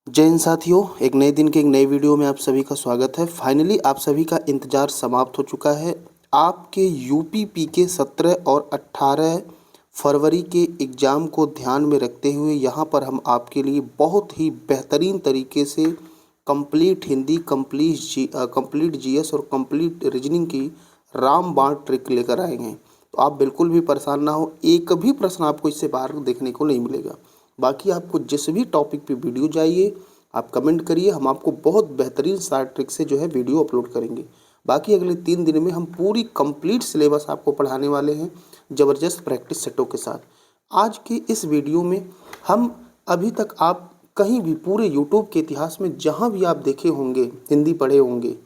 जय हिंद साथियों, एक नए दिन के एक नए वीडियो में आप सभी का स्वागत है। फाइनली आप सभी का इंतज़ार समाप्त हो चुका है। आपके यूपी के 17 और 18 फरवरी के एग्ज़ाम को ध्यान में रखते हुए यहाँ पर हम आपके लिए बहुत ही बेहतरीन तरीके से कंप्लीट हिंदी, कंप्लीट जीएस और कंप्लीट रीजनिंग की रामबाण ट्रिक लेकर आए हैं। तो आप बिल्कुल भी परेशान ना हो, एक भी प्रश्न आपको इससे बाहर देखने को नहीं मिलेगा। बाकी आपको जिस भी टॉपिक पे वीडियो चाहिए आप कमेंट करिए, हम आपको बहुत बेहतरीन शार्ट ट्रिक से जो है वीडियो अपलोड करेंगे। बाकी अगले 3 दिन में हम पूरी कंप्लीट सिलेबस आपको पढ़ाने वाले हैं ज़बरदस्त प्रैक्टिस सेटों के साथ। आज की इस वीडियो में हम अभी तक आप कहीं भी पूरे यूट्यूब के इतिहास में जहाँ भी आप देखे होंगे, हिंदी पढ़े होंगे,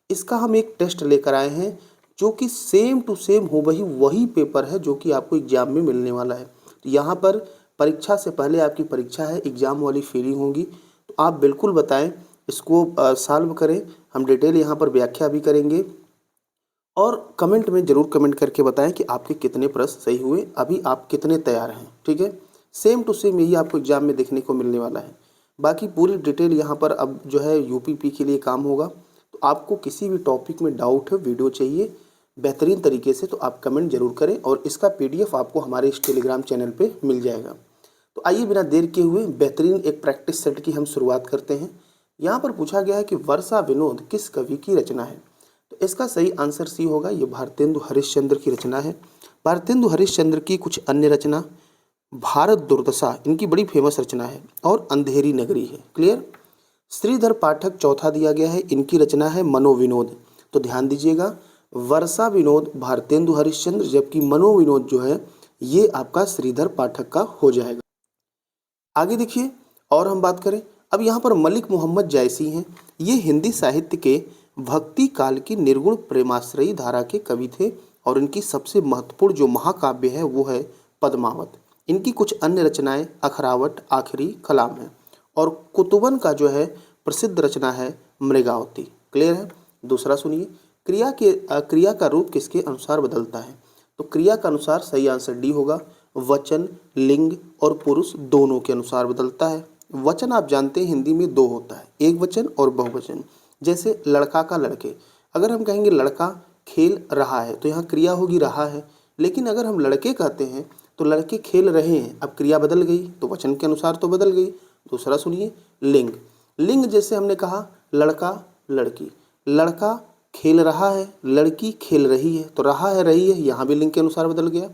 इसका हम एक टेस्ट लेकर आए हैं जो कि सेम टू सेम हो वही पेपर है जो कि आपको एग्ज़ाम में मिलने वाला है। तो यहाँ पर परीक्षा से पहले आपकी परीक्षा है, एग्ज़ाम वाली फीलिंग होगी। तो आप बिल्कुल बताएं, इसको सॉल्व करें। हम डिटेल यहाँ पर व्याख्या भी करेंगे और कमेंट में ज़रूर कमेंट करके बताएं कि आपके कितने प्रश्न सही हुए, अभी आप कितने तैयार हैं। ठीक है, सेम टू सेम यही आपको एग्ज़ाम में देखने को मिलने वाला है। बाकी पूरी डिटेल यहाँ पर अब जो है यूपी के लिए काम होगा। तो आपको किसी भी टॉपिक में डाउट है, वीडियो चाहिए बेहतरीन तरीके से, तो आप कमेंट जरूर करें और इसका PDF आपको हमारे इस टेलीग्राम चैनल पे मिल जाएगा। तो आइए बिना देर किए हुए बेहतरीन एक प्रैक्टिस सेट की हम शुरुआत करते हैं। यहाँ पर पूछा गया है कि वर्षा विनोद किस कवि की रचना है। तो इसका सही आंसर सी होगा, ये भारतेंदु हरिश्चंद्र की रचना है। भारतेंदु हरिश्चंद्र की कुछ अन्य रचना भारत दुर्दशा इनकी बड़ी फेमस रचना है और अंधेरी नगरी है। क्लियर। श्रीधर पाठक चौथा दिया गया है, इनकी रचना है मनोविनोद। तो ध्यान दीजिएगा, वर्षा विनोद भारतेंदु हरिश्चंद्र, जबकि मनोविनोद जो है ये आपका श्रीधर पाठक का हो जाएगा। आगे देखिए, और हम बात करें अब यहाँ पर मलिक मोहम्मद जायसी हैं। ये हिंदी साहित्य के भक्ति काल की निर्गुण प्रेमाश्रयी धारा के कवि थे और इनकी सबसे महत्वपूर्ण जो महाकाव्य है वो है पद्मावत। इनकी कुछ अन्य रचनाएं अखरावट, आखिरी, कलाम है और कुतुबन का जो है प्रसिद्ध रचना है मृगावती। क्लियर है। दूसरा सुनिए, क्रिया का रूप किसके अनुसार बदलता है। तो क्रिया का अनुसार सही आंसर डी होगा, वचन, लिंग और पुरुष दोनों के अनुसार बदलता है। वचन आप जानते हैं हिंदी में दो होता है, एक वचन और बहुवचन। जैसे लड़का का लड़के, अगर हम कहेंगे लड़का खेल रहा है तो यहाँ क्रिया होगी रहा है, लेकिन अगर हम लड़के कहते हैं तो लड़के खेल रहे हैं, अब क्रिया बदल गई तो वचन के अनुसार तो बदल गई। दूसरा सुनिए, लिंग। लिंग जैसे हमने कहा लड़का लड़की, लड़का खेल रहा है, लड़की खेल रही है, तो रहा है रही है, यहाँ भी लिंग के अनुसार बदल गया।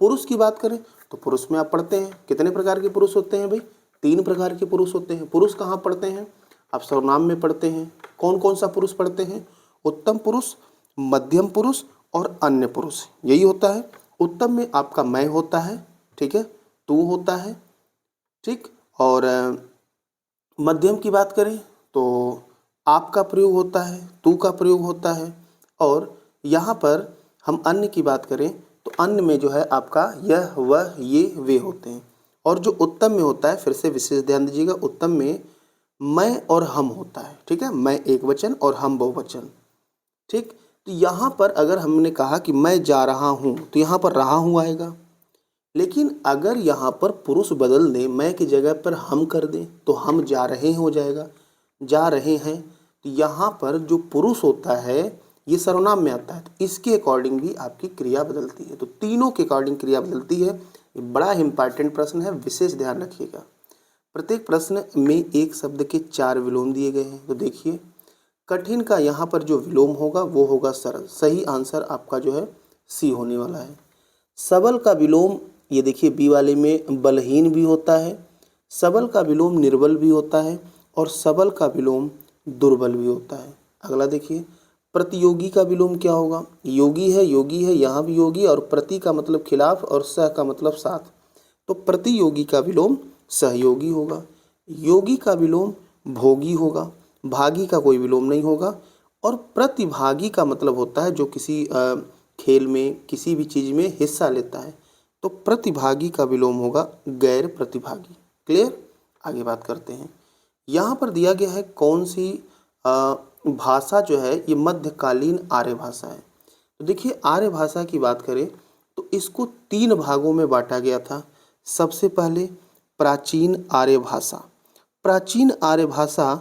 पुरुष की बात करें तो पुरुष में आप पढ़ते हैं कितने प्रकार के पुरुष होते हैं भाई, 3 प्रकार के पुरुष होते हैं। पुरुष कहाँ पढ़ते हैं, आप सर्वनाम में पढ़ते हैं। कौन कौन सा पुरुष पढ़ते हैं, उत्तम पुरुष, मध्यम पुरुष और अन्य पुरुष, यही होता है। उत्तम में आपका मैं होता है, ठीक है, तू होता है, ठीक, और मध्यम की बात करें तो आपका प्रयोग होता है, तू का प्रयोग होता है, और यहाँ पर हम अन्य की बात करें तो अन्य में जो है आपका यह, वह, ये, वे होते हैं। और जो उत्तम में होता है, फिर से विशेष ध्यान दीजिएगा, उत्तम में मैं और हम होता है। ठीक है, मैं एक वचन और हम बहुवचन। ठीक, तो यहाँ पर अगर हमने कहा कि मैं जा रहा हूँ तो यहाँ पर रहा हूँ आएगा, लेकिन अगर यहाँ पर पुरुष बदल दें, मैं की जगह पर हम कर दें तो हम जा रहे हैं हो जाएगा। जा रहे हैं, तो यहाँ पर जो पुरुष होता है ये सर्वनाम में आता है, तो इसके अकॉर्डिंग भी आपकी क्रिया बदलती है। तो तीनों के अकॉर्डिंग क्रिया बदलती है। ये बड़ा इंपॉर्टेंट प्रश्न है, विशेष ध्यान रखिएगा। प्रत्येक प्रश्न में एक शब्द के 4 विलोम दिए गए हैं। तो देखिए, कठिन का यहाँ पर जो विलोम होगा वो होगा सरल। सही आंसर आपका जो है सी होने वाला है। सबल का विलोम, ये देखिए बी वाले में बलहीन भी होता है, सबल का विलोम निर्बल भी होता है और सबल का विलोम दुर्बल भी होता है। अगला देखिए, प्रतियोगी का विलोम क्या होगा, योगी है, यहाँ भी योगी, और प्रति का मतलब खिलाफ और सह का मतलब साथ, तो प्रतियोगी का विलोम सहयोगी होगा। योगी का विलोम भोगी होगा, भागी का कोई विलोम नहीं होगा। और प्रतिभागी का मतलब होता है जो किसी खेल में, किसी भी चीज़ में हिस्सा लेता है, तो प्रतिभागी का विलोम होगा गैर प्रतिभागी। क्लियर। आगे बात करते हैं, यहाँ पर दिया गया है कौन सी भाषा जो है ये मध्यकालीन आर्य भाषा है। तो देखिए, आर्य भाषा की बात करें तो इसको 3 भागों में बांटा गया था। सबसे पहले प्राचीन आर्य भाषा, प्राचीन आर्य भाषा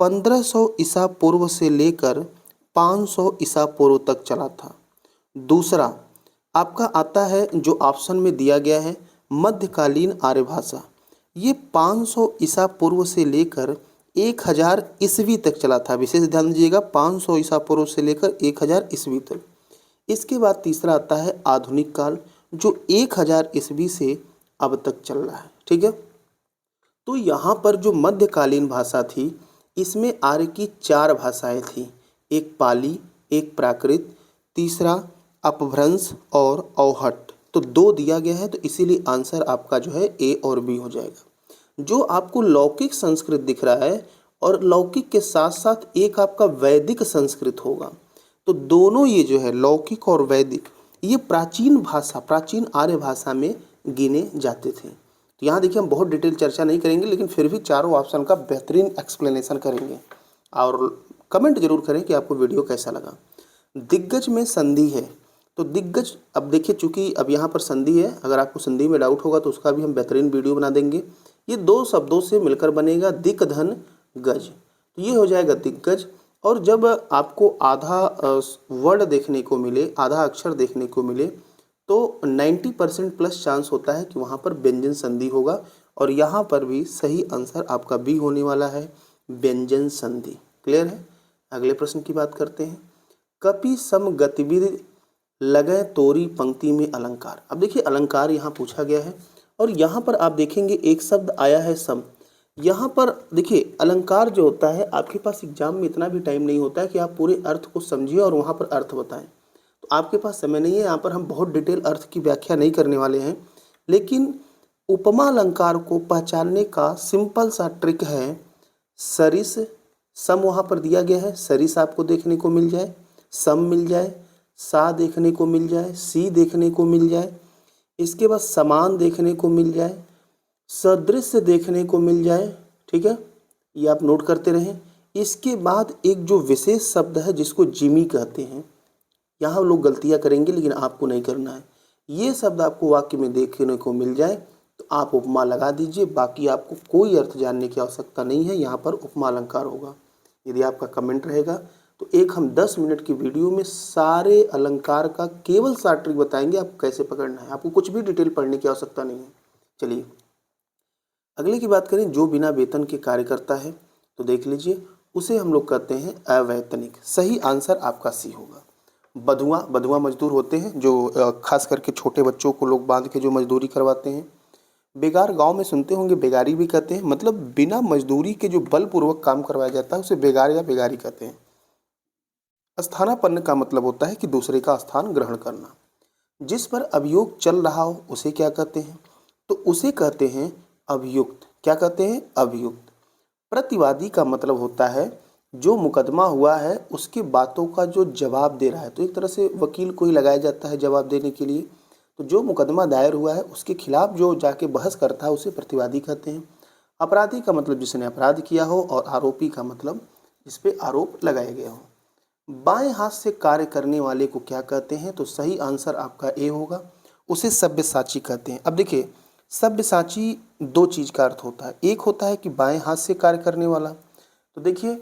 1500 ईसा पूर्व से लेकर 500 ईसा पूर्व तक चला था। दूसरा आपका आता है जो ऑप्शन में दिया गया है मध्यकालीन आर्य भाषा। ये 500 ईसा पूर्व से लेकर 1000 ईस्वी तक चला था। विशेष ध्यान दीजिएगा, 500 ईसा पूर्व से लेकर 1000 ईस्वी तक। इसके बाद तीसरा आता है आधुनिक काल, जो 1000 ईस्वी से अब तक चल रहा है। ठीक है, तो यहाँ पर जो मध्यकालीन भाषा थी, इसमें आर्य की 4 भाषाएं थी, एक पाली, एक प्राकृत, तीसरा अपभ्रंश और अवहट्ट। तो 2 दिया गया है, तो इसीलिए आंसर आपका जो है ए और बी हो जाएगा। जो आपको लौकिक संस्कृत दिख रहा है और लौकिक के साथ साथ एक आपका वैदिक संस्कृत होगा, तो दोनों ये जो है लौकिक और वैदिक, ये प्राचीन भाषा, प्राचीन आर्य भाषा में गिने जाते थे। तो यहाँ देखिए हम बहुत डिटेल चर्चा नहीं करेंगे, लेकिन फिर भी चारों ऑप्शन का बेहतरीन एक्सप्लेनेशन करेंगे। और कमेंट जरूर करें कि आपको वीडियो कैसा लगा। दिग्गज में संधि है, तो दिग्गज, अब देखिए चूंकि अब यहाँ पर संधि है, अगर आपको संधि में डाउट होगा तो उसका भी हम बेहतरीन वीडियो बना देंगे। ये 2 शब्दों से मिलकर बनेगा दिक धन गज, तो ये हो जाएगा दिग्गज। और जब आपको आधा वर्ड देखने को मिले, आधा अक्षर देखने को मिले, तो 90% प्लस चांस होता है कि वहाँ पर व्यंजन संधि होगा। और यहाँ पर भी सही आंसर आपका बी होने वाला है, व्यंजन संधि। क्लियर है? अगले प्रश्न की बात करते हैं। कपि सम गतिविधि लगे तोरी पंक्ति में अलंकार। अब देखिए अलंकार यहाँ पूछा गया है, और यहाँ पर आप देखेंगे एक शब्द आया है सम। यहाँ पर देखिए अलंकार जो होता है, आपके पास एग्जाम में इतना भी टाइम नहीं होता है कि आप पूरे अर्थ को समझिए और वहाँ पर अर्थ बताएं, तो आपके पास समय नहीं है। यहाँ पर हम बहुत डिटेल अर्थ की व्याख्या नहीं करने वाले हैं, लेकिन उपमा अलंकार को पहचानने का सिंपल सा ट्रिक है, सरिस, सम वहाँ पर दिया गया है, सरिस आपको देखने को मिल जाए, सम मिल जाए, सा देखने को मिल जाए, सी देखने को मिल जाए, इसके बाद समान देखने को मिल जाए, सदृश्य देखने को मिल जाए। ठीक है, ये आप नोट करते रहें। इसके बाद एक जो विशेष शब्द है जिसको जिमी कहते हैं, यहाँ लोग गलतियाँ करेंगे लेकिन आपको नहीं करना है। ये शब्द आपको वाक्य में देखने को मिल जाए तो आप उपमा लगा दीजिए, बाकी आपको कोई अर्थ जानने की आवश्यकता नहीं है, यहाँ पर उपमा अलंकार होगा। यदि आपका कमेंट रहेगा तो एक हम 10 मिनट की वीडियो में सारे अलंकार का केवल सा ट्रिक बताएंगे, आपको कैसे पकड़ना है। आपको कुछ भी डिटेल पढ़ने की आवश्यकता नहीं है। चलिए अगले की बात करें, जो बिना वेतन के कार्य करता है, तो देख लीजिए उसे हम लोग कहते हैं अवैतनिक। सही आंसर आपका सी होगा। बधुआ, बधुआ मजदूर होते हैं जो खास करके छोटे बच्चों को लोग बांध के जो मजदूरी करवाते हैं। बेगार, गांव में सुनते होंगे बेगारी भी कहते हैं, मतलब बिना मजदूरी के जो बलपूर्वक काम करवाया जाता है उसे बेगार या बेगारी कहते हैं। स्थानापन्न का मतलब होता है कि दूसरे का स्थान ग्रहण करना। जिस पर अभियोग चल रहा हो उसे क्या कहते हैं, तो उसे कहते हैं अभियुक्त। क्या कहते हैं? अभियुक्त। प्रतिवादी का मतलब होता है जो मुकदमा हुआ है उसकी बातों का जो जवाब दे रहा है, तो एक तरह से वकील को ही लगाया जाता है जवाब देने के लिए। तो जो मुकदमा दायर हुआ है उसके खिलाफ जो जाके बहस करता है उसे प्रतिवादी कहते हैं। अपराधी का मतलब जिसने अपराध किया हो, और आरोपी का मतलब जिस पे आरोप लगाया गया हो। बाएं हाथ से कार्य करने वाले को क्या कहते हैं, तो सही आंसर आपका ए होगा, उसे सब्यसाची कहते हैं। अब देखिए सब्यसाची 2 चीज़ का अर्थ होता है, एक होता है कि बाएं हाथ से कार्य करने वाला, तो देखिए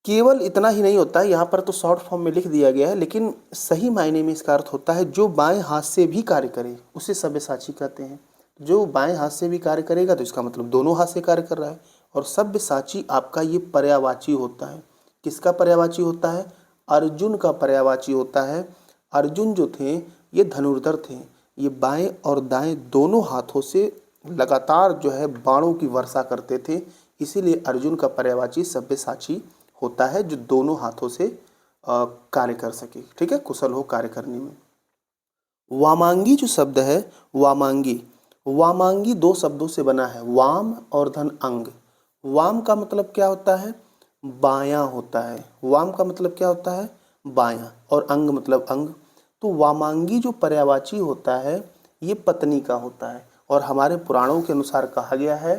केवल इतना ही नहीं होता है, यहाँ पर तो शॉर्ट फॉर्म में लिख दिया गया है, लेकिन सही मायने में इसका अर्थ होता है जो बाएं हाथ से भी कार्य करे उसे सब्यसाची कहते हैं। जो बाएं हाथ से भी कार्य करेगा तो इसका मतलब दोनों हाथ से कार्य कर रहा है। और सब्यसाची आपका ये पर्यायवाची होता है। किसका पर्यायवाची होता है? अर्जुन का पर्यायवाची होता है। अर्जुन जो थे ये धनुर्धर थे, ये बाएं और दाएं दोनों हाथों से लगातार जो है बाणों की वर्षा करते थे, इसीलिए अर्जुन का पर्यायवाची सब्यसाची होता है, जो दोनों हाथों से कार्य कर सके। ठीक है, कुशल हो कार्य करने में। वामांगी जो शब्द है, वामांगी, वामांगी 2 शब्दों से बना है, वाम और धन अंग। वाम का मतलब क्या होता है? बायां होता है। वाम का मतलब क्या होता है? बायां, और अंग मतलब अंग। तो वामांगी जो पर्यायवाची होता है ये पत्नी का होता है। और हमारे पुराणों के अनुसार कहा गया है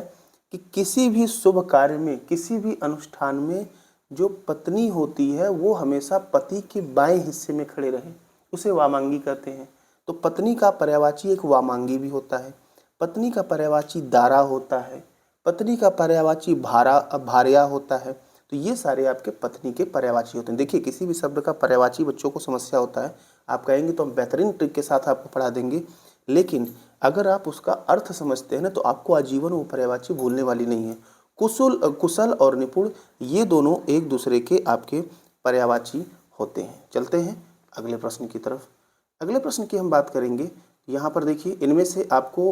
कि किसी भी शुभ कार्य में, किसी भी अनुष्ठान में जो पत्नी होती है वो हमेशा पति के बाएं हिस्से में खड़े रहे, उसे वामांगी कहते हैं। तो पत्नी का पर्यायवाची एक वामांगी भी होता है। पत्नी का पर्यायवाची दारा होता है, पत्नी का पर्यायवाची भार्या होता है। तो ये सारे आपके पत्नी के पर्यायवाची होते हैं। देखिए किसी भी शब्द का पर्यायवाची बच्चों को समस्या होता है, आप कहेंगे तो हम बेहतरीन ट्रिक के साथ आपको पढ़ा देंगे, लेकिन अगर आप उसका अर्थ समझते हैं ना तो आपको आजीवन वो पर्यायवाची भूलने वाली नहीं है। कुशल और निपुण ये दोनों एक दूसरे के आपके पर्यायवाची होते हैं। चलते हैं अगले प्रश्न की तरफ। अगले प्रश्न की हम बात करेंगे। यहाँ पर देखिए इनमें से आपको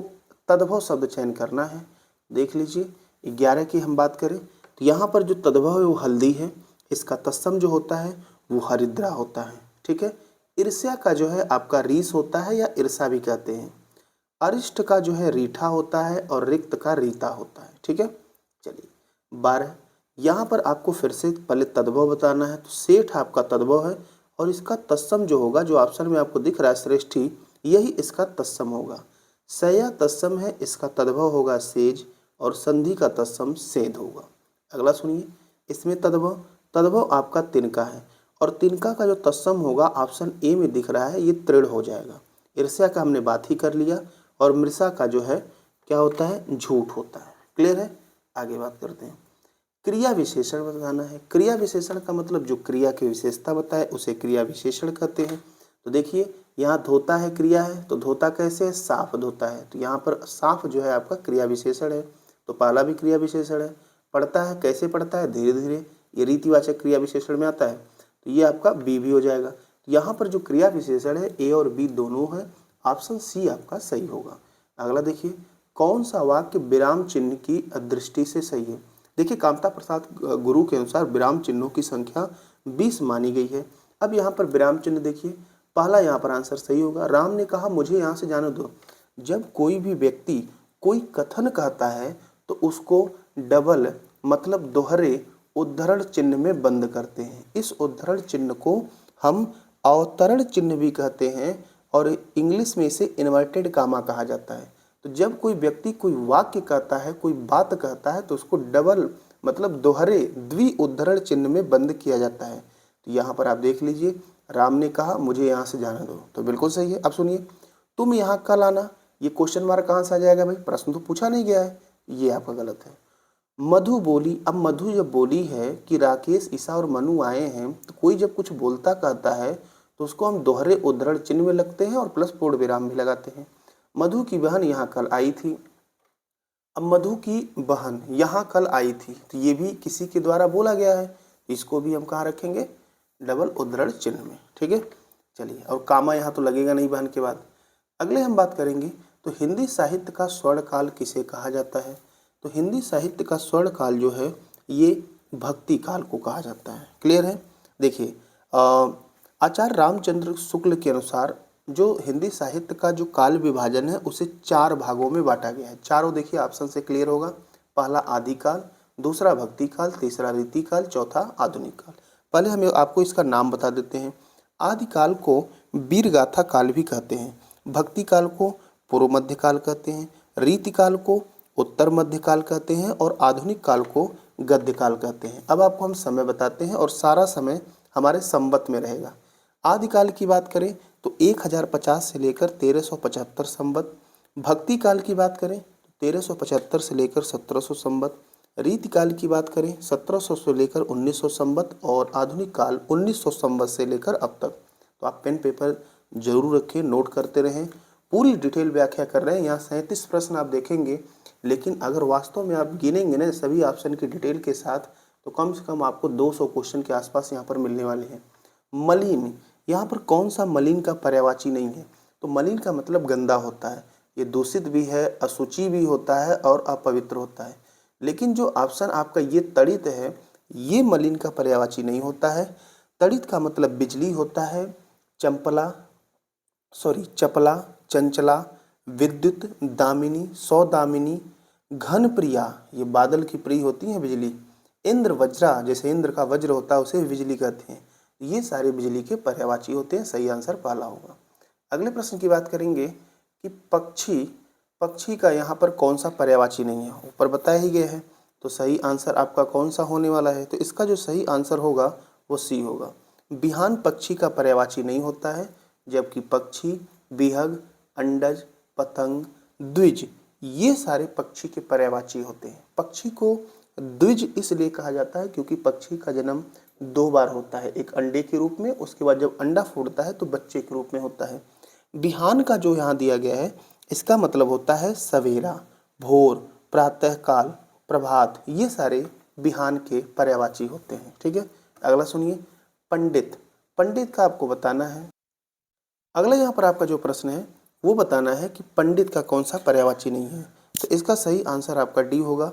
तद्भव शब्द चयन करना है। देख लीजिए 11 की हम बात करें तो यहाँ पर जो तद्भव है वो हल्दी है, इसका तत्सम जो होता है वो हरिद्रा होता है। ठीक है। ईर्ष्या का जो है आपका रीस होता है या ईर्षा भी कहते हैं। अरिष्ट का जो है रीठा होता है और रिक्त का रीता होता है। ठीक है। चलिए 12 यहाँ पर आपको फिर से पहले तद्भव बताना है। तो सेठ आपका तद्भव है और इसका तत्सम जो होगा, जो ऑप्शन में आपको दिख रहा है श्रेष्ठी, यही इसका तत्सम होगा। सया तत्सम है, इसका तद्भव होगा सेज और संधि का तत्सम सेध होगा। अगला सुनिए, इसमें तद्भव आपका तिनका है और तिनका का जो तत्सम होगा ऑप्शन ए में दिख रहा है, ये तृण हो जाएगा। ईर्ष्या का हमने बात ही कर लिया और मृषा का जो है क्या होता है, झूठ होता है। क्लियर है। आगे बात करते हैं। क्रिया विशेषण बताना है। क्रिया विशेषण का मतलब जो क्रिया की विशेषता बताए उसे क्रिया विशेषण कहते हैं। तो देखिए यहाँ धोता है क्रिया है, तो धोता कैसे है, साफ धोता है, तो यहाँ पर साफ जो है आपका क्रिया विशेषण है। तो पहला भी क्रिया विशेषण है। पढ़ता है कैसे पढ़ता है, धीरे धीरे, ये रीतिवाचक क्रिया विशेषण में आता है, तो ये आपका बी भी हो जाएगा। तो यहाँ पर जो क्रिया विशेषण है ए और बी दोनों है, ऑप्शन सी आपका सही होगा। अगला देखिए, कौन सा वाक्य विराम चिन्ह की दृष्टि से सही है। देखिए कामता प्रसाद गुरु के अनुसार विराम चिन्हों की संख्या 20 मानी गई है। अब यहाँ पर विराम चिन्ह देखिए, पहला यहाँ पर आंसर सही होगा। राम ने कहा मुझे यहाँ से जाने दो। जब कोई भी व्यक्ति कोई कथन कहता है तो उसको डबल मतलब दोहरे उद्धरण चिन्ह में बंद करते हैं। इस उद्धरण चिन्ह को हम अवतरण चिन्ह भी कहते हैं और इंग्लिश में इसे इन्वर्टेड कामा कहा जाता है। तो जब कोई व्यक्ति कोई वाक्य कहता है, कोई बात कहता है, तो उसको डबल मतलब दोहरे द्वि उद्धरण चिन्ह में बंद किया जाता है। तो यहाँ पर आप देख लीजिए, राम ने कहा मुझे यहाँ से जाने दो, तो बिल्कुल सही है। अब सुनिए, तुम यहाँ कल आना, ये क्वेश्चन मार्क कहाँ से आ जाएगा भाई, प्रश्न तो पूछा नहीं गया है, ये आपका गलत है। मधु बोली, अब मधु जब बोली है कि राकेश, ईशा और मनु आए हैं, तो कोई जब कुछ बोलता कहता है तो उसको हम दोहरे उद्धरण चिन्ह में लगते हैं और प्लस पूर्ण विराम भी लगाते हैं। मधु की बहन यहाँ कल आई थी। अब मधु की बहन यहाँ कल आई थी, तो ये भी किसी के द्वारा बोला गया है, इसको भी हम कहाँ रखेंगे, डबल उद्धरण चिन्ह में। ठीक है। चलिए, और कामा यहाँ तो लगेगा नहीं बहन के बाद। अगले हम बात करेंगे तो हिंदी साहित्य का स्वर्ण काल किसे कहा जाता है। तो हिंदी साहित्य का स्वर्ण काल जो है ये भक्ति काल को कहा जाता है। क्लियर है। देखिए आचार्य रामचंद्र शुक्ल के अनुसार जो हिंदी साहित्य का जो काल विभाजन है उसे 4 भागों में बांटा गया है। चारों देखिए ऑप्शन से क्लियर होगा। पहला आदिकाल, दूसरा भक्ति काल, तीसरा रीति काल, चौथा आधुनिक काल। पहले हम आपको इसका नाम बता देते हैं। आदिकाल को वीरगाथा काल भी कहते हैं, भक्ति काल को पूर्व मध्य काल कहते हैं, रीति काल को उत्तर मध्य काल कहते हैं और आधुनिक काल को गद्य काल कहते हैं। अब आपको हम समय बताते हैं और सारा समय हमारे संवत में रहेगा। आदिकाल की बात करें तो 1050 से लेकर 1375 संवत। भक्ति काल की बात करें तो 1375 से लेकर 1700 संवत। रीति काल की बात करें 1700 से लेकर 1900 संवत और आधुनिक काल 1900 संवत से लेकर अब तक। तो आप पेन पेपर जरूर रखें, नोट करते रहें। पूरी डिटेल व्याख्या कर रहे हैं। यहाँ 37 प्रश्न आप देखेंगे, लेकिन अगर वास्तव में आप गिनेंगे ना सभी ऑप्शन की डिटेल के साथ, तो कम से कम आपको 200 क्वेश्चन के आसपास यहाँ पर मिलने वाले हैं। मलिन, यहाँ पर कौन सा मलिन का पर्यायवाची नहीं है। तो मलिन का मतलब गंदा होता है, ये दूषित भी है, अशुचि भी होता है और अपवित्र होता है। लेकिन जो ऑप्शन आपका ये तड़ित है, ये मलिन का पर्यायवाची नहीं होता है। तड़ित का मतलब बिजली होता है, चपला, चंचला, विद्युत, दामिनी, सौदामिनी, घन प्रिया, ये बादल की प्रिय होती है बिजली। इंद्र वज्रा, जैसे इंद्र का वज्र होता है उसे बिजली कहते हैं। ये सारे बिजली के पर्यायवाची होते हैं। सही आंसर पहला होगा। अगले प्रश्न की बात करेंगे कि पक्षी का यहाँ पर कौन सा पर्यायवाची नहीं है, ऊपर बताया ही गया है। तो सही आंसर आपका कौन सा होने वाला है, तो इसका जो सही आंसर होगा वो सी होगा। बिहान पक्षी का पर्यायवाची नहीं होता है, जबकि पक्षी, बिहग, अंडज, पतंग, द्विज ये सारे पक्षी के पर्यायवाची होते हैं। पक्षी को द्विज इसलिए कहा जाता है क्योंकि पक्षी का जन्म 2 बार होता है, एक अंडे के रूप में, उसके बाद जब अंडा फूटता है तो बच्चे के रूप में होता है। बिहान का जो यहाँ दिया गया है इसका मतलब होता है सवेरा, भोर, प्रातःकाल, प्रभात, ये सारे बिहान के पर्यायवाची होते हैं। ठीक है, अगला सुनिए, पंडित। पंडित का आपको बताना है, अगला यहाँ पर आपका जो प्रश्न है वो बताना है कि पंडित का कौन सा पर्यायवाची नहीं है। तो इसका सही आंसर आपका डी होगा।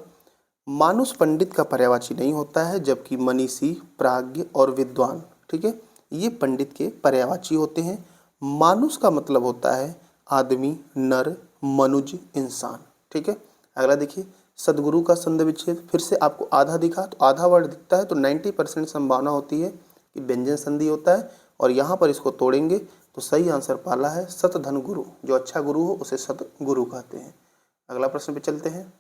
मानुष पंडित का पर्यायवाची नहीं होता है, जबकि मनीषी, प्राज्ञ और विद्वान, ठीक है, ये पंडित के पर्यायवाची होते हैं। मानुष का मतलब होता है आदमी, नर, मनुज, इंसान। ठीक है, अगला देखिए, सदगुरु का संधि विच्छेद। फिर से आपको आधा दिखा तो आधा वर्ड दिखता है तो 90% संभावना होती है कि व्यंजन संधि होता है, और यहाँ पर इसको तोड़ेंगे तो सही आंसर पाला है सतधन गुरु। जो अच्छा गुरु हो उसे सतगुरु कहते हैं। अगला प्रश्न पे चलते हैं,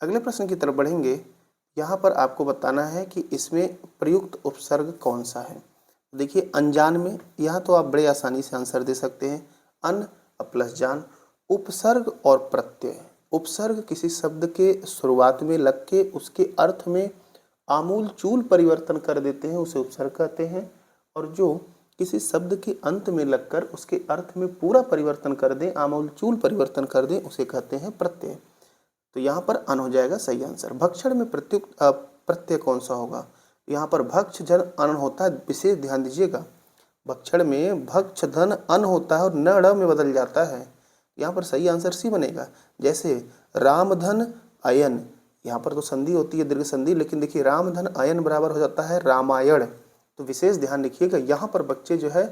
अगले प्रश्न की तरफ बढ़ेंगे। यहाँ पर आपको बताना है कि इसमें प्रयुक्त उपसर्ग कौन सा है। देखिए, अनजान में, यहाँ तो आप बड़े आसानी से आंसर दे सकते हैं, अन प्लस जान। उपसर्ग और प्रत्यय, उपसर्ग किसी शब्द के शुरुआत में लग के उसके अर्थ में आमूल चूल परिवर्तन कर देते हैं, उसे उपसर्ग कहते हैं। और जो किसी शब्द के अंत में लगकर उसके अर्थ में पूरा परिवर्तन कर दें, आमूल चूल परिवर्तन कर दें, उसे कहते हैं प्रत्यय। तो यहाँ पर अन हो जाएगा सही आंसर। भक्षण में प्रत्यय कौन सा होगा। यहाँ पर भक्ष धन अन होता है, विशेष ध्यान दीजिएगा। भक्षण में भक्ष धन अन होता है और न ड़ में बदल जाता है। यहाँ पर सही आंसर सी बनेगा। जैसे रामधन अयन, यहाँ पर तो संधि होती है, दीर्घ संधि, लेकिन देखिए रामधन अयन बराबर हो जाता है रामायण। तो विशेष ध्यान रखिएगा, यहाँ पर बच्चे जो है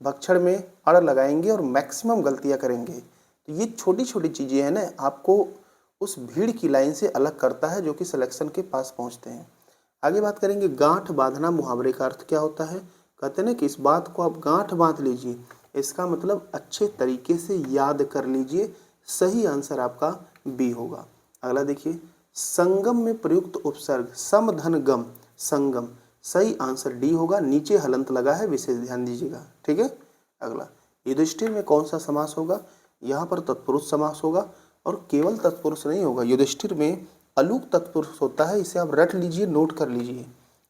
भक्षण में अड़ लगाएंगे और मैक्सिमम गलतियाँ करेंगे। तो ये छोटी छोटी चीज़ें हैं ना, आपको उस भीड़ की लाइन से अलग करता है जो कि सिलेक्शन के पास पहुंचते हैं। आगे बात करेंगे, गांठ बांधना मुहावरे का अर्थ क्या होता है। कहते हैं ना कि इस बात को आप गांठ बांध लीजिए, इसका मतलब अच्छे तरीके से याद कर लीजिए। सही आंसर आपका बी होगा। अगला देखिए, संगम में प्रयुक्त उपसर्ग सम धन गम, संगम, सही आंसर डी होगा। नीचे हलंत लगा है, विशेष ध्यान दीजिएगा। ठीक है, अगला, युधिष्ठिर में कौन सा समास होगा। यहाँ पर तत्पुरुष समास होगा, और केवल तत्पुरुष नहीं होगा, युधिष्ठिर में अलूक तत्पुरुष होता है। इसे आप रट लीजिए, नोट कर लीजिए।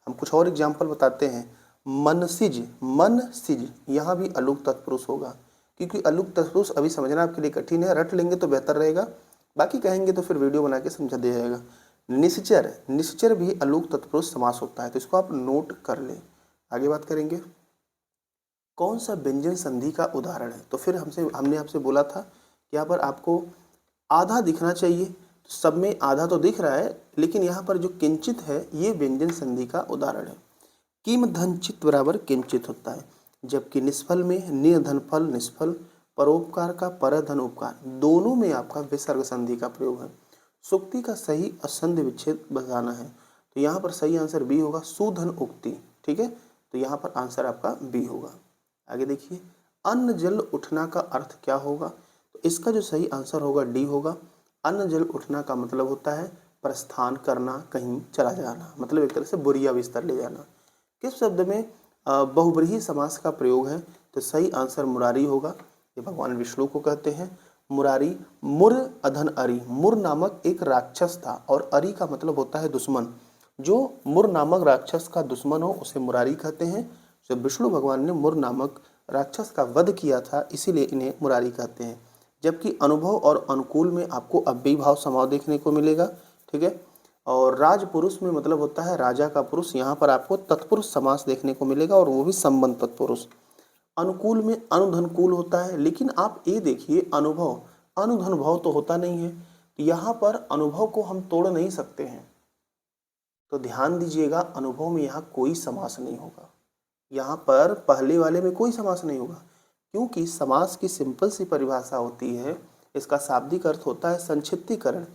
हम कुछ और एग्जाम्पल बताते हैं। मनसिज, मन सिज, यहाँ भी अलूक तत्पुरुष होगा, क्योंकि अलूक तत्पुरुष अभी समझना आपके लिए कठिन है, रट लेंगे तो बेहतर रहेगा, बाकी कहेंगे तो फिर वीडियो बना के समझा दिया जाएगा। निश्चर, निश्चर भी अलूक तत्पुरुष समास होता है, तो इसको आप नोट कर लें। आगे बात करेंगे, कौन सा व्यंजन संधि का उदाहरण है। तो फिर हमने आपसे बोला था कि यहाँ पर आपको आधा दिखना चाहिए, तो सब में आधा तो दिख रहा है, लेकिन यहाँ पर जो किंचित है ये व्यंजन संधि का उदाहरण है। किम धन चित बराबर किंचित होता है, जबकि निष्फल में निर्धन फल निष्फल, परोपकार का पर धन उपकार, दोनों में आपका विसर्ग संधि का प्रयोग है। सुक्ति का सही असंधि विच्छेद बताना है, तो यहाँ पर सही आंसर बी होगा, सुधन उक्ति। ठीक है, तो यहाँ पर आंसर आपका बी होगा। आगे देखिए, अन्न जल उठना का अर्थ क्या होगा। तो इसका जो सही आंसर होगा डी होगा। अन्न जल उठना का मतलब होता है प्रस्थान करना, कहीं चला जाना, मतलब एक तरह से बोरिया बिस्तर ले जाना। किस शब्द में बहुब्रीहि समास का प्रयोग है। तो सही आंसर मुरारी होगा। ये भगवान विष्णु को कहते हैं मुरारी। मुर अधन अरि, मुर नामक एक राक्षस था, और अरि का मतलब होता है दुश्मन। जो मुर नामक राक्षस का दुश्मन हो उसे मुरारी कहते हैं। जब विष्णु भगवान ने मुर नामक राक्षस का वध किया था, इसीलिए इन्हें मुरारी कहते हैं। जबकि अनुभव और अनुकूल में आपको अव्ययी भाव समाव देखने को मिलेगा। ठीक है, और राजपुरुष में मतलब होता है राजा का पुरुष, यहाँ पर आपको तत्पुरुष समास देखने को मिलेगा, और वो भी संबंध तत्पुरुष। अनुकूल में अनुधनकूल होता है, लेकिन आप ये देखिए अनुभव अनुधन भाव तो होता नहीं है, तो यहाँ पर अनुभव को हम तोड़ नहीं सकते हैं। तो ध्यान दीजिएगा, अनुभव में यहाँ कोई समास नहीं होगा, यहाँ पर पहले वाले में कोई समास नहीं होगा, क्योंकि समास की सिंपल सी परिभाषा होती है, इसका शाब्दिक अर्थ होता है संक्षिप्तीकरण,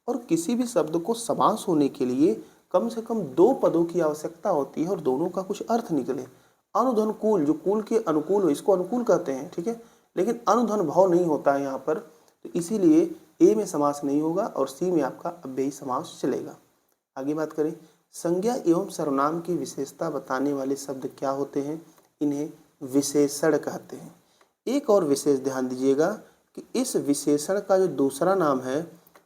और किसी भी शब्द को समास होने के लिए कम से कम 2 पदों की आवश्यकता होती है और दोनों का कुछ अर्थ निकले। अनुधन कूल, जो कूल के अनुकूल हो इसको अनुकूल कहते हैं। ठीक है, लेकिन अनुधन भाव नहीं होता है यहाँ पर, तो इसीलिए ए में समास नहीं होगा और सी में आपका अव्ययी समास चलेगा। आगे बात करें, संज्ञा एवं सर्वनाम की विशेषता बताने वाले शब्द क्या होते हैं। इन्हें विशेषण कहते हैं। एक और विशेष ध्यान दीजिएगा कि इस विशेषण का जो दूसरा नाम है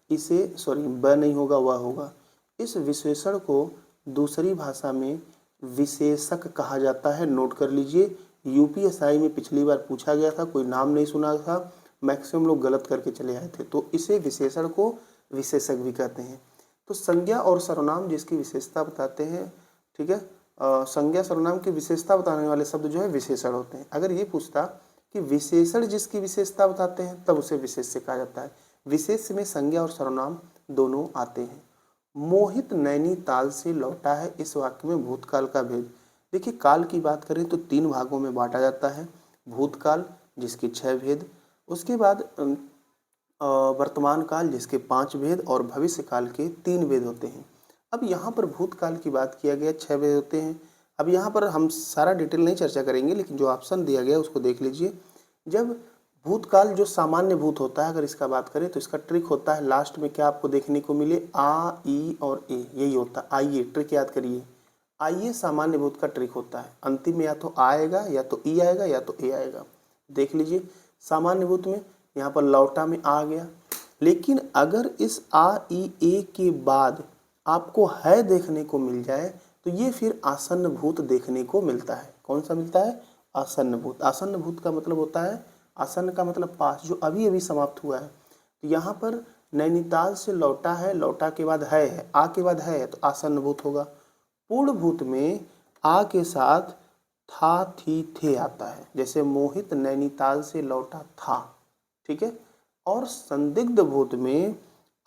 इसे ब नहीं होगा, वह होगा। इस विशेषण को दूसरी भाषा में विशेषक कहा जाता है। नोट कर लीजिए, यूपीएसआई में पिछली बार पूछा गया था, कोई नाम नहीं सुना था, मैक्सिमम लोग गलत करके चले आए थे। तो इसे विशेषण को विशेषक भी कहते हैं। तो संज्ञा और सर्वनाम जिसकी विशेषता बताते हैं, ठीक है, संज्ञा सर्वनाम की विशेषता बताने वाले शब्द जो है विशेषण होते हैं। अगर ये पूछता कि विशेषण जिसकी विशेषता बताते हैं तब उसे विशेष्य कहा जाता है। विशेष्य में संज्ञा और सर्वनाम दोनों आते हैं। मोहित नैनीताल से लौटा है, इस वाक्य में भूतकाल का भेद। देखिए, काल की बात करें तो 3 भागों में बांटा जाता है। भूतकाल जिसके 6 भेद, उसके बाद वर्तमान काल जिसके 5 भेद और भविष्य काल के 3 भेद होते हैं। अब यहाँ पर भूतकाल की बात किया गया, 6 भेद होते हैं। अब यहाँ पर हम सारा डिटेल नहीं चर्चा करेंगे, लेकिन जो ऑप्शन दिया गया उसको देख लीजिए। जब भूतकाल जो सामान्य भूत होता है, अगर इसका बात करें तो इसका ट्रिक होता है लास्ट में क्या आपको देखने को मिले, आ, ई और ए, यही होता है। आइए ट्रिक याद करिए, आइए सामान्य भूत का ट्रिक होता है। अंतिम में या तो आ आएगा, या तो ई आएगा, या तो ए आएगा। देख लीजिए, सामान्य भूत में यहाँ पर लौटा में आ गया, लेकिन अगर इस आ, ई, ए के बाद आपको है देखने को मिल जाए तो ये फिर आसन्न भूत देखने को मिलता है। कौन सा मिलता है? आसन्न भूत। आसन्न भूत का मतलब होता है, आसन्न का मतलब पास, जो अभी अभी समाप्त हुआ है। तो यहाँ पर नैनीताल से लौटा है, लौटा के बाद है, आ के बाद है, तो आसन्न भूत होगा। पूर्ण भूत में आ के साथ था, थी, थे आता है, जैसे मोहित नैनीताल से लौटा था, ठीक है। और संदिग्ध भूत में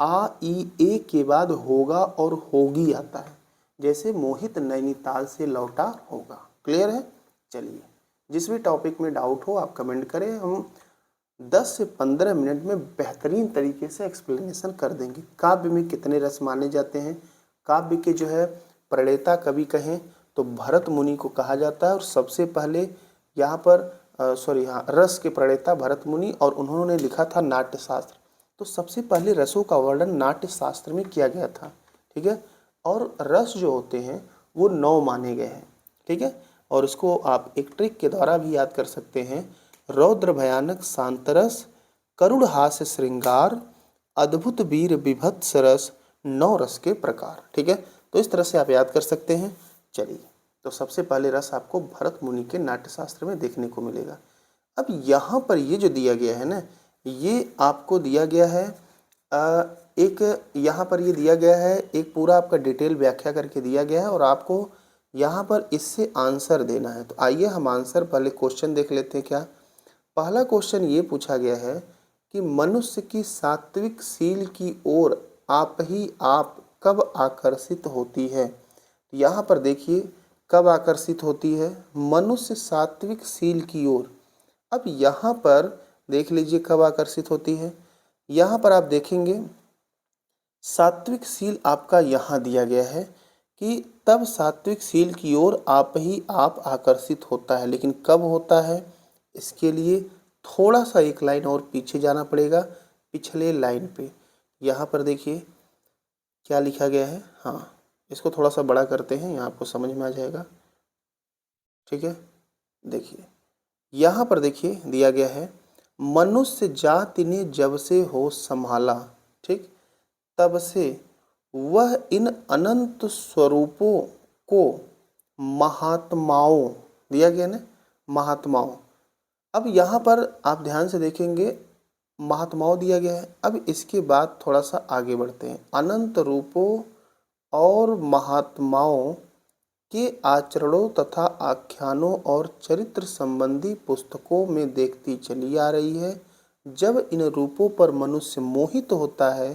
आ, ई, ए के बाद होगा और होगी आता है, जैसे मोहित नैनीताल से लौटा होगा। क्लियर है? चलिए, जिस भी टॉपिक में डाउट हो आप कमेंट करें, हम 10 से 15 मिनट में बेहतरीन तरीके से एक्सप्लेनेशन कर देंगे। काव्य में कितने रस माने जाते हैं, काव्य के जो है प्रणेता कवि कहें तो भरत मुनि को कहा जाता है। और सबसे पहले यहाँ पर रस के प्रणेता भरत मुनि, और उन्होंने लिखा था नाट्य शास्त्र। तो सबसे पहले रसों का वर्णन नाट्य शास्त्र में किया गया था, ठीक है। और रस जो होते हैं वो 9 माने गए हैं, ठीक है। और इसको आप एक ट्रिक के द्वारा भी याद कर सकते हैं, रौद्र भयानक शांतरस, करुण हास्य श्रृंगार, अद्भुत वीर विभत्स रस, 9 रस के प्रकार, ठीक है। तो इस तरह से आप याद कर सकते हैं। चलिए, तो सबसे पहले रस आपको भरत मुनि के नाट्यशास्त्र में देखने को मिलेगा। अब यहाँ पर ये जो दिया गया है ना, ये आपको दिया गया है एक, यहाँ पर ये दिया गया है एक पूरा आपका डिटेल व्याख्या करके दिया गया है, और आपको यहाँ पर इससे आंसर देना है। तो आइए हम आंसर, पहले क्वेश्चन देख लेते हैं। क्या पहला क्वेश्चन ये पूछा गया है कि मनुष्य की सात्विक शील की ओर आप ही आप कब आकर्षित होती है। यहाँ पर देखिए, कब आकर्षित होती है? मनुष्य सात्विक शील की ओर। अब यहाँ पर देख लीजिए कब आकर्षित होती है। यहाँ पर आप देखेंगे सात्विक शील आपका यहाँ दिया गया है कि तब सात्विक शील की ओर आप ही आप आकर्षित होता है, लेकिन कब होता है इसके लिए थोड़ा सा एक लाइन और पीछे जाना पड़ेगा, पिछले लाइन पे। यहाँ पर देखिए क्या लिखा गया है। हाँ, इसको थोड़ा सा बड़ा करते हैं, यहाँ आपको समझ में आ जाएगा, ठीक है। देखिए यहाँ पर देखिए दिया गया है, मनुष्य जाति ने जब से हो संभाला, ठीक, तब से वह इन अनंत स्वरूपों को महात्माओं, दिया गया ना, महात्माओं। अब यहाँ पर आप ध्यान से देखेंगे महात्माओं दिया गया है। अब इसके बाद थोड़ा सा आगे बढ़ते हैं, अनंत रूपों और महात्माओं के आचरणों तथा आख्यानों और चरित्र संबंधी पुस्तकों में देखती चली आ रही है। जब इन रूपों पर मनुष्य मोहित होता है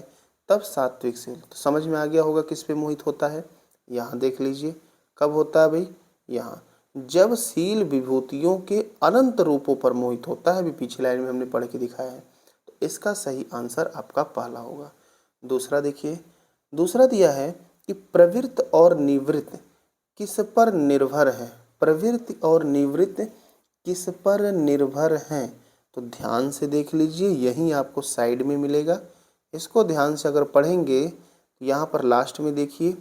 तब सात्विक शील। तो समझ में आ गया होगा किस पे मोहित होता है। यहाँ देख लीजिए कब होता है भाई, यहाँ जब शील विभूतियों के अनंत रूपों पर मोहित होता है। अभी पिछली लाइन में हमने पढ़ के दिखाया है। तो इसका सही आंसर आपका पहला होगा। दूसरा देखिए, दूसरा दिया है कि प्रवृत्त और निवृत्त किस पर निर्भर है। प्रवृत्ति और निवृत्त किस पर निर्भर हैं? तो ध्यान से देख लीजिए, यही आपको साइड में मिलेगा। इसको ध्यान से अगर पढ़ेंगे तो यहाँ पर लास्ट में देखिए,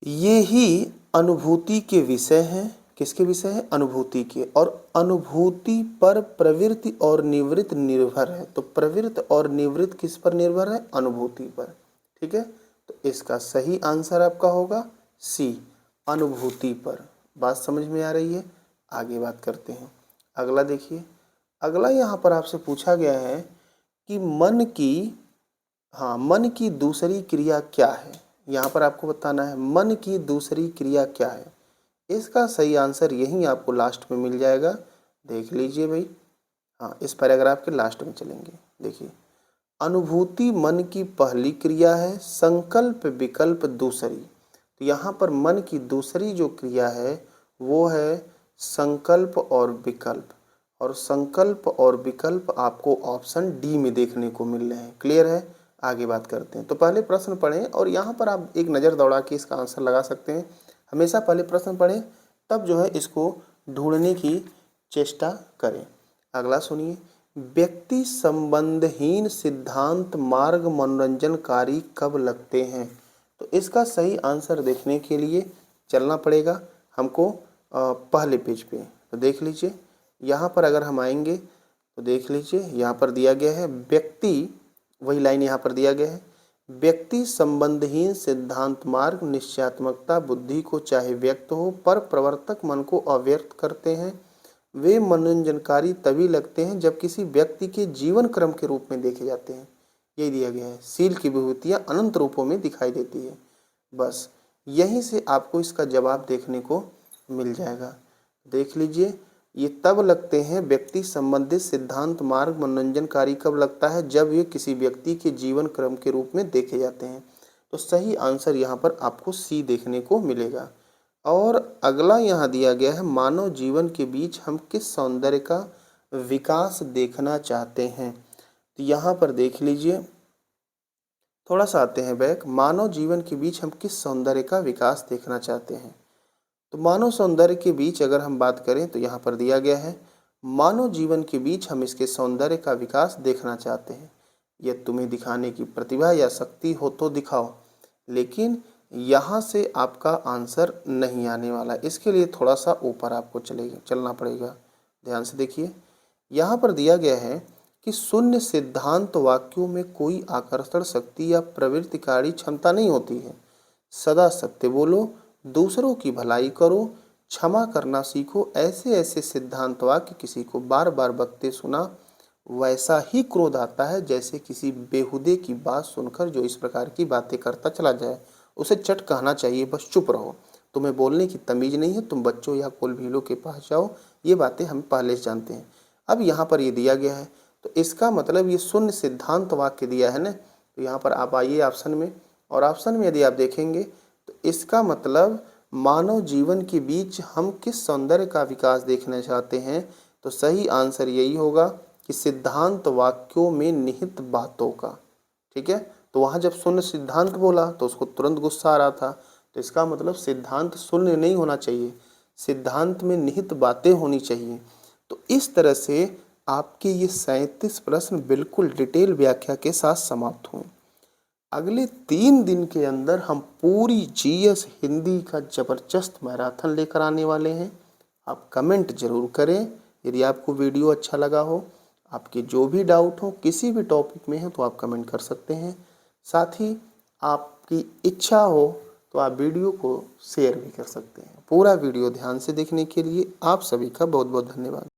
ये ही अनुभूति के विषय हैं। किसके विषय है? अनुभूति के। और अनुभूति पर प्रवृत्ति और निवृत्ति निर्भर है। तो प्रवृत्ति और निवृत्ति किस पर निर्भर है? अनुभूति पर। ठीक है, तो इसका सही आंसर आपका होगा सी, अनुभूति पर। बात समझ में आ रही है? आगे बात करते हैं। अगला देखिए, अगला यहाँ पर आपसे पूछा गया है कि मन की दूसरी क्रिया क्या है। यहाँ पर आपको बताना है मन की दूसरी क्रिया क्या है। इसका सही आंसर यहीं आपको लास्ट में मिल जाएगा। देख लीजिए भाई, हाँ, इस पैराग्राफ के लास्ट में चलेंगे। देखिए, अनुभूति मन की पहली क्रिया है, संकल्प विकल्प दूसरी। तो यहाँ पर मन की दूसरी जो क्रिया है वो है संकल्प और विकल्प। और संकल्प और विकल्प आपको ऑप्शन डी में देखने को मिल रहे हैं। क्लियर है? आगे बात करते हैं। तो पहले प्रश्न पढ़ें और यहाँ पर आप एक नज़र दौड़ा के इसका आंसर लगा सकते हैं। हमेशा पहले प्रश्न पढ़ें, तब जो है इसको ढूंढने की चेष्टा करें। अगला सुनिए, व्यक्ति संबंधहीन सिद्धांत मार्ग मनोरंजनकारी कब लगते हैं। तो इसका सही आंसर देखने के लिए चलना पड़ेगा हमको पहले पेज पे। तो देख लीजिए, यहाँ पर अगर हम आएंगे तो देख लीजिए, यहाँ पर दिया गया है व्यक्ति, वही लाइन यहाँ पर दिया गया है, व्यक्ति संबंधहीन सिद्धांत मार्ग निश्चयात्मकता बुद्धि को चाहे व्यक्त हो पर प्रवर्तक मन को अव्यक्त करते हैं। वे मनोरंजनकारी तभी लगते हैं जब किसी व्यक्ति के जीवन क्रम के रूप में देखे जाते हैं। यही दिया गया है, शील की विभूतियाँ अनंत रूपों में दिखाई देती है। बस यहीं से आपको इसका जवाब देखने को मिल जाएगा। देख लीजिए, ये तब लगते हैं व्यक्ति संबंधित सिद्धांत मार्ग मनोरंजनकारी कब लगता है? जब ये किसी व्यक्ति के जीवन क्रम के रूप में देखे जाते हैं। तो सही आंसर यहाँ पर आपको सी देखने को मिलेगा। और अगला यहाँ दिया गया है, मानव जीवन के बीच हम किस सौंदर्य का विकास देखना चाहते हैं। तो यहाँ पर देख लीजिए, थोड़ा सा आते हैं बैक। मानव जीवन के बीच हम किस सौंदर्य का विकास देखना चाहते हैं। तो मानव सौंदर्य के बीच अगर हम बात करें तो यहाँ पर दिया गया है, मानव जीवन के बीच हम इसके सौंदर्य का विकास देखना चाहते हैं। यह तुम्हें दिखाने की प्रतिभा या शक्ति हो तो दिखाओ, लेकिन यहाँ से आपका आंसर नहीं आने वाला। इसके लिए थोड़ा सा ऊपर आपको चलना पड़ेगा। ध्यान से देखिए, यहाँ पर दिया गया है कि शून्य सिद्धांत वाक्यों में कोई आकर्षण शक्ति या प्रवृत्तिकारी क्षमता नहीं होती है। सदा सत्य बोलो, दूसरों की भलाई करो, क्षमा करना सीखो। ऐसे ऐसे सिद्धांत वाक्य किसी को बार बार बकते सुना वैसा ही क्रोध आता है जैसे किसी बेहुदे की बात सुनकर जो इस प्रकार की बातें करता चला जाए। उसे चट कहना चाहिए, बस चुप रहो, तुम्हें बोलने की तमीज नहीं है, तुम बच्चों या कोल भीलों के पास जाओ। ये बातें हम पहले से जानते हैं। अब यहाँ पर ये दिया गया है, तो इसका मतलब ये शून्य सिद्धांत वाक्य दिया है ना। तो यहाँ पर आप आइए ऑप्शन में, और ऑप्शन में यदि आप देखेंगे तो इसका मतलब मानव जीवन के बीच हम किस सौंदर्य का विकास देखना चाहते हैं। तो सही आंसर यही होगा कि सिद्धांत वाक्यों में निहित बातों का। ठीक है, तो वहाँ जब शून्य सिद्धांत बोला तो उसको तुरंत गुस्सा आ रहा था। तो इसका मतलब सिद्धांत शून्य नहीं होना चाहिए, सिद्धांत में निहित बातें होनी चाहिए। तो इस तरह से आपके ये 37 प्रश्न बिल्कुल डिटेल व्याख्या के साथ समाप्त हुए। अगले 3 दिन के अंदर हम पूरी जीएस हिंदी का ज़बरदस्त मैराथन लेकर आने वाले हैं। आप कमेंट जरूर करें यदि आपको वीडियो अच्छा लगा हो। आपके जो भी डाउट हो किसी भी टॉपिक में है तो आप कमेंट कर सकते हैं। साथ ही आपकी इच्छा हो तो आप वीडियो को शेयर भी कर सकते हैं। पूरा वीडियो ध्यान से देखने के लिए आप सभी का बहुत बहुत धन्यवाद।